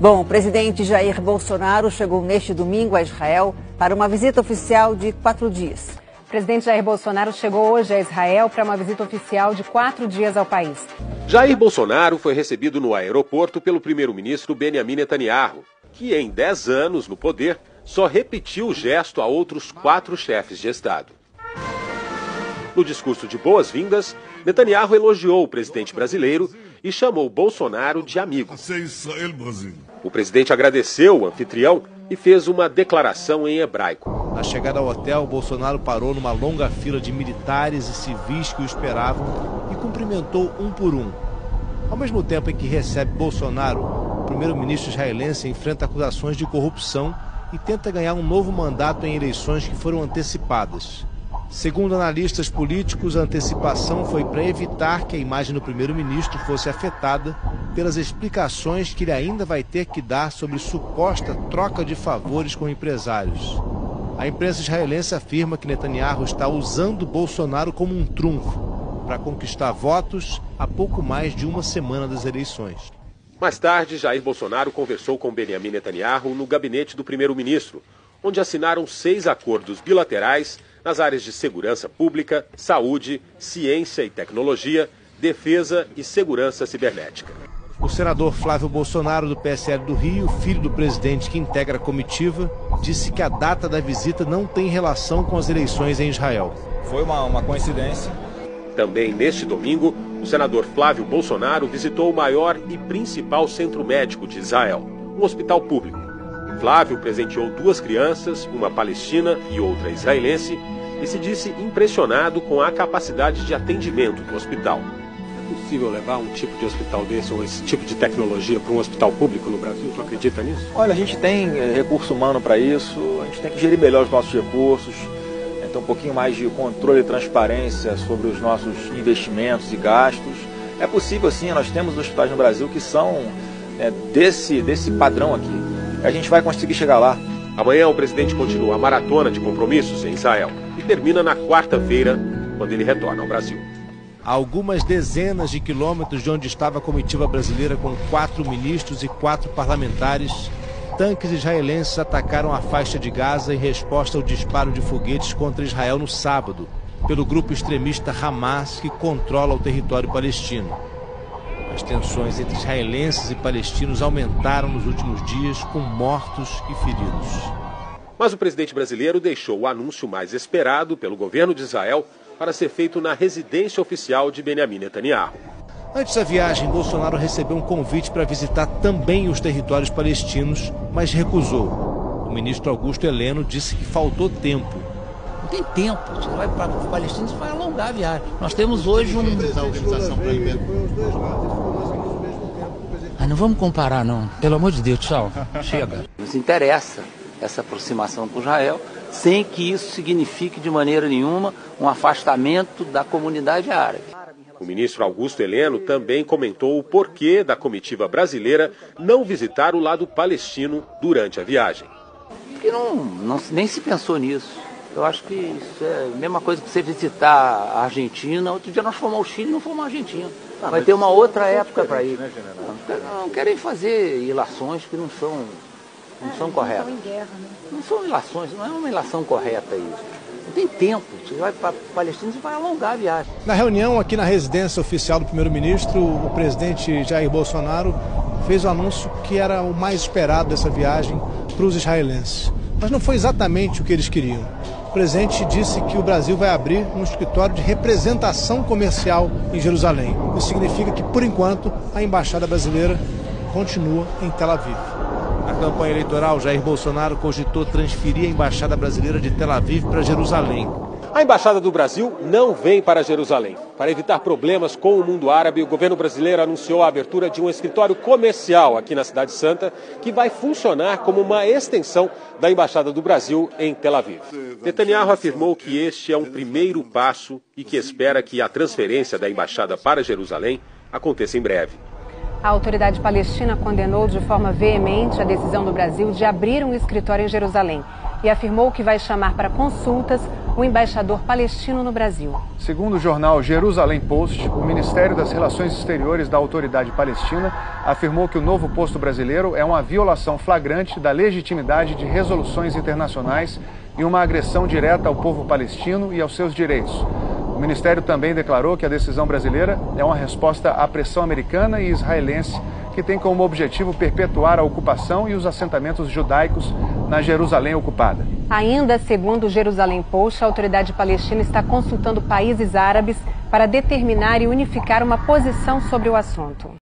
Bom, o presidente Jair Bolsonaro chegou neste domingo a Israel para uma visita oficial de 4 dias. O presidente Jair Bolsonaro chegou hoje a Israel para uma visita oficial de 4 dias ao país. Jair Bolsonaro foi recebido no aeroporto pelo primeiro-ministro Benjamin Netanyahu, que em 10 anos no poder só repetiu o gesto a outros 4 chefes de Estado. No discurso de boas-vindas, Netanyahu elogiou o presidente brasileiro e chamou Bolsonaro de amigo. O presidente agradeceu o anfitrião e fez uma declaração em hebraico. Na chegada ao hotel, Bolsonaro parou numa longa fila de militares e civis que o esperavam e cumprimentou um por um. Ao mesmo tempo em que recebe Bolsonaro, o primeiro-ministro israelense enfrenta acusações de corrupção e tenta ganhar um novo mandato em eleições que foram antecipadas. Segundo analistas políticos, a antecipação foi para evitar que a imagem do primeiro-ministro fosse afetada pelas explicações que ele ainda vai ter que dar sobre suposta troca de favores com empresários. A imprensa israelense afirma que Netanyahu está usando Bolsonaro como um trunfo para conquistar votos a pouco mais de uma semana das eleições. Mais tarde, Jair Bolsonaro conversou com Benjamin Netanyahu no gabinete do primeiro-ministro, onde assinaram 6 acordos bilaterais nas áreas de segurança pública, saúde, ciência e tecnologia, defesa e segurança cibernética. O senador Flávio Bolsonaro, do PSL do Rio, filho do presidente que integra a comitiva, disse que a data da visita não tem relação com as eleições em Israel. Foi uma coincidência. Também neste domingo, o senador Flávio Bolsonaro visitou o maior e principal centro médico de Israel, um hospital público. Flávio presenteou 2 crianças, uma palestina e outra israelense, e se disse impressionado com a capacidade de atendimento do hospital. É possível levar um tipo de hospital desse ou esse tipo de tecnologia para um hospital público no Brasil? Tu acredita nisso? Olha, a gente tem recurso humano para isso, a gente tem que gerir melhor os nossos recursos, ter um pouquinho mais de controle e transparência sobre os nossos investimentos e gastos. É possível sim, nós temos hospitais no Brasil que são desse padrão aqui. A gente vai conseguir chegar lá. Amanhã o presidente continua a maratona de compromissos em Israel e termina na quarta-feira, quando ele retorna ao Brasil. A algumas dezenas de quilômetros de onde estava a comitiva brasileira com 4 ministros e 4 parlamentares, tanques israelenses atacaram a faixa de Gaza em resposta ao disparo de foguetes contra Israel no sábado, pelo grupo extremista Hamas, que controla o território palestino. As tensões entre israelenses e palestinos aumentaram nos últimos dias, com mortos e feridos. Mas o presidente brasileiro deixou o anúncio mais esperado pelo governo de Israel para ser feito na residência oficial de Benjamin Netanyahu. Antes da viagem, Bolsonaro recebeu um convite para visitar também os territórios palestinos, mas recusou. O ministro Augusto Heleno disse que faltou tempo. Não tem tempo. Você vai para os palestinos, vai alongar a viagem. Nós temos hoje não vamos comparar, não. Pelo amor de Deus, tchau. Chega. Nos interessa essa aproximação com Israel, sem que isso signifique de maneira nenhuma um afastamento da comunidade árabe. O ministro Augusto Heleno também comentou o porquê da comitiva brasileira não visitar o lado palestino durante a viagem. Porque nem se pensou nisso. Eu acho que isso é a mesma coisa que você visitar a Argentina. Outro dia nós fomos ao Chile e não fomos à Argentina. Vai ter uma outra época para ir. Não querem fazer ilações que não são corretas. Não são ilações, não é uma ilação correta isso. Não tem tempo. Você vai para Palestina e vai alongar a viagem. Na reunião aqui na residência oficial do primeiro-ministro, o presidente Jair Bolsonaro fez o anúncio que era o mais esperado dessa viagem para os israelenses. Mas não foi exatamente o que eles queriam. O presidente disse que o Brasil vai abrir um escritório de representação comercial em Jerusalém. Isso significa que, por enquanto, a embaixada brasileira continua em Tel Aviv. Na campanha eleitoral, Jair Bolsonaro cogitou transferir a embaixada brasileira de Tel Aviv para Jerusalém. A Embaixada do Brasil não vem para Jerusalém. Para evitar problemas com o mundo árabe, o governo brasileiro anunciou a abertura de um escritório comercial aqui na Cidade Santa, que vai funcionar como uma extensão da Embaixada do Brasil em Tel Aviv. Netanyahu afirmou que este é um primeiro passo e que espera que a transferência da embaixada para Jerusalém aconteça em breve. A autoridade palestina condenou de forma veemente a decisão do Brasil de abrir um escritório em Jerusalém e afirmou que vai chamar para consultas o embaixador palestino no Brasil. Segundo o jornal Jerusalém Post, o Ministério das Relações Exteriores da Autoridade Palestina afirmou que o novo posto brasileiro é uma violação flagrante da legitimidade de resoluções internacionais e uma agressão direta ao povo palestino e aos seus direitos. O Ministério também declarou que a decisão brasileira é uma resposta à pressão americana e israelense que tem como objetivo perpetuar a ocupação e os assentamentos judaicos na Jerusalém ocupada. Ainda segundo o Jerusalém Post, a autoridade palestina está consultando países árabes para determinar e unificar uma posição sobre o assunto.